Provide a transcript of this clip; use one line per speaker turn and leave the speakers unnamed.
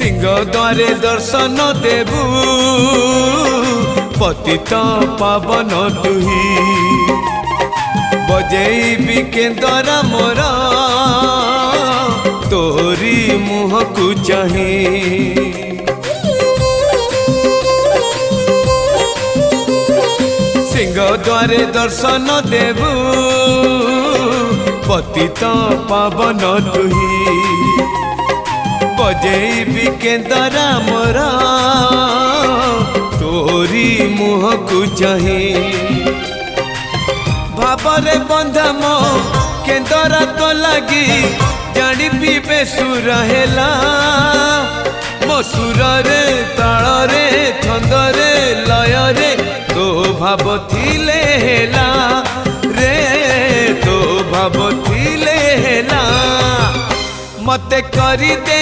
सिंह द्वारे दर्शन देबू पतित पावन तुही बजेबी केंदरा मोरा तोरी मुह को चाही सिंह द्वारे दर्शन देबू पतित पावन तुही बजेबी केंदरा मोरा तोरी मुह को चाही भावरे बंधा मो केंदरा तो लगी जानी पीबे सुर हेला मो सुर रे ताल रे छंद रे लय रे तो भाव थिले हेला रे तो भाव थिले हेला मते करी दे।